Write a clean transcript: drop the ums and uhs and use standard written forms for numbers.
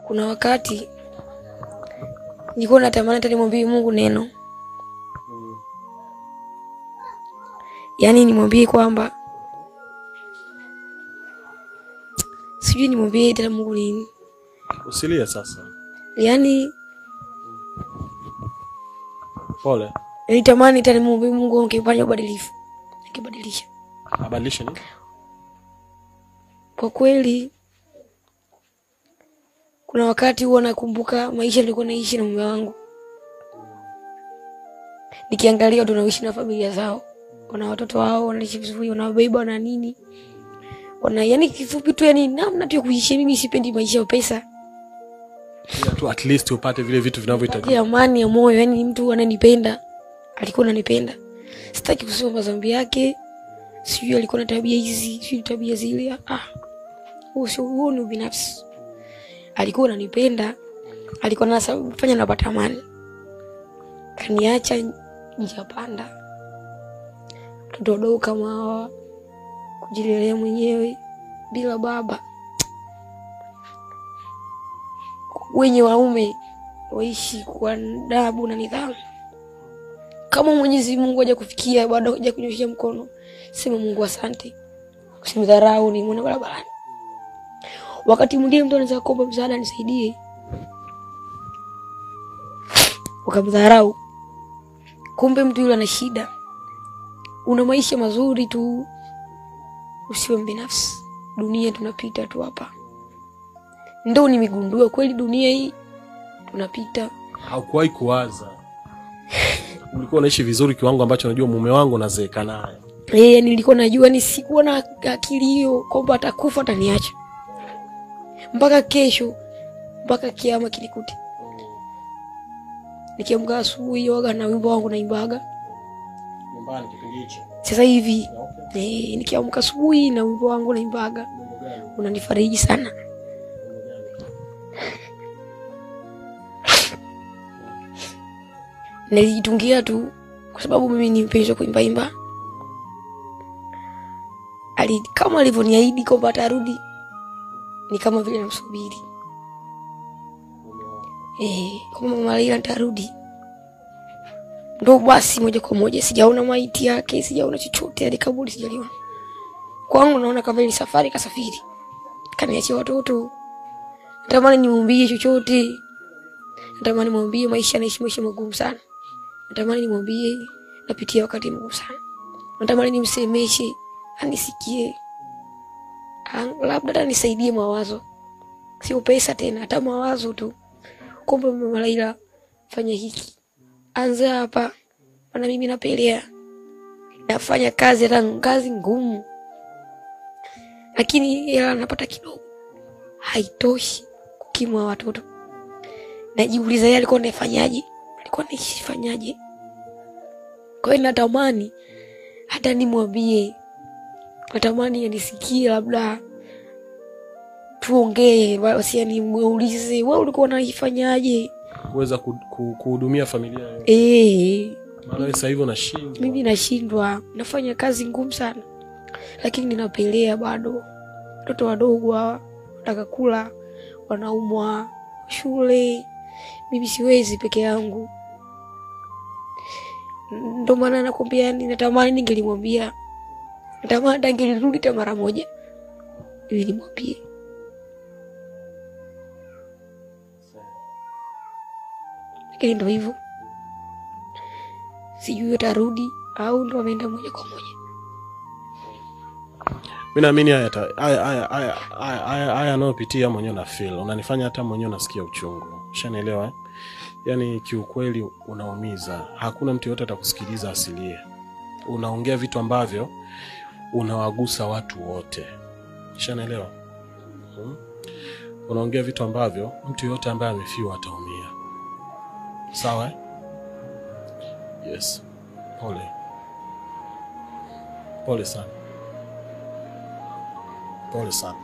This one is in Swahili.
kuna wakati nilikuwa natamani hata nimwambie Mungu neno. Yaani nimwambie kwamba sijui nimwambie tena Mungu nini. Usilie sasa. Yaani pole. Nilitamani tena nimwambie Mungu angefanya ubadilifu. Akibadilisha. Abadilishe nini? Kwa kweli kuna wakati huwa nakumbuka maisha nilikuwa naishi na mume wangu. Nikiangalia watu wanaishi na familia zao, wana watoto wao, wanaishi vizuri, wanabeba na nini. Yani kifupi tu, yani namna tu ya kuishi. Mimi sipendi maisha ya pesa. Ila tu at least upate vile vitu vinavyohitajika. Amani ya moyo, yani mtu ananipenda. Alikuwa ananipenda. Sitaki kusema madhambi yake. Sijui alikuwa na tabia hizi, sijui tabia zile. Huo ni binafsi. Alikuwa ananipenda. Alikuwa anafanya napata amani. Kaniacha njia panda. Mtoto kama hawa kujilelea mwenyewe bila baba. Wenye waume waishi kwa adabu na nidhamu. Kama Mwenyezi Mungu haja kufikia bado haja kunyoshia mkono, sema Mungu asante. Usimdharau ni muone barabarani. Wakati mwingine mtu anaweza kuomba msaada, nisaidie, ukamdharau. Kumbe mtu yule ana shida. Una maisha mazuri tu, usiwe mbinafsi. Dunia tunapita tu hapa. Ndio nimegundua kweli dunia hii tunapita. Haukuwahi kuwaza ulikuwa unaishi vizuri kiwango ambacho unajua mume wangu nazeeka naye? Nilikuwa najua, ni sikuwa na akili hiyo kwamba atakufa ataniacha. Mpaka kesho, mpaka kiama kinikute. Nikiamka asubuhi yoga na wimbo wangu naimbaga nyumbani kipindi hicho. Sasa hivi nikiamka asubuhi na wimbo wangu naimbaga, unanifariji sana. Nilijitungia tu kwa sababu mimi ni mpenzi wa kuimba. Kama alivyoniahidi kwamba atarudi, ni kama vile namsubiri. Kama Mama Laila atarudi, ndo basi moja kwa moja. Sijaona maiti yake, sijaona chochote, hadi kaburi sijaliona. Kwangu naona kama ni safari kasafiri. Kaniachia watoto. Natamani nimwambie chochote. Natamani nimwambie maisha naishi maisha magumu sana. Natamani nimwambie napitia wakati mgumu sana. Natamani nimsemeshe anisikie. Labda atanisaidie mawazo. Sio pesa tena, hata mawazo tu. Kumbe Mama Laila fanya hiki. Anza hapa. Maana mimi napelea. Nafanya kazi, hata kazi ngumu. Lakini hela napata kidogo. Haitoshi kukima watoto. Najiuliza yeye alikuwa anafanyaje? Alikuwa anafanyaje? Kwa hiyo natamani hata nimwambie. Natamani anisikie, labda tuongee, basi nimuulize, wewe ulikuwa unafanyaje kuweza kuhudumia familia yote? Maana wewe sasa hivi unashindwa. Mimi nashindwa, nafanya kazi ngumu sana. Lakini ninapelea bado. Watoto wadogo wanataka kula, wanaumwa shule. Mimi siwezi peke yangu. Ndio maana nakwambia natamani ningelimwambia. Natamani angelirudi hata mara moja. Ili nimwambie. Lakini ndio hivyo. Sijui atarudi au ndo ameenda moja kwa moja. Mimi naamini haya anayopitia mwenyewe na feel. Unanifanya hata mwenyewe nasikia uchungu. Ushanielewa? Yaani kiukweli unaumiza. Hakuna mtu yote atakusikiliza asilie. Unaongea vitu ambavyo unawagusa watu wote. Ushanielewa? Unaongea vitu ambavyo mtu yote ambaye amefiwa ataumia. Sawa? Yes. Pole. Pole sana. Pole sana.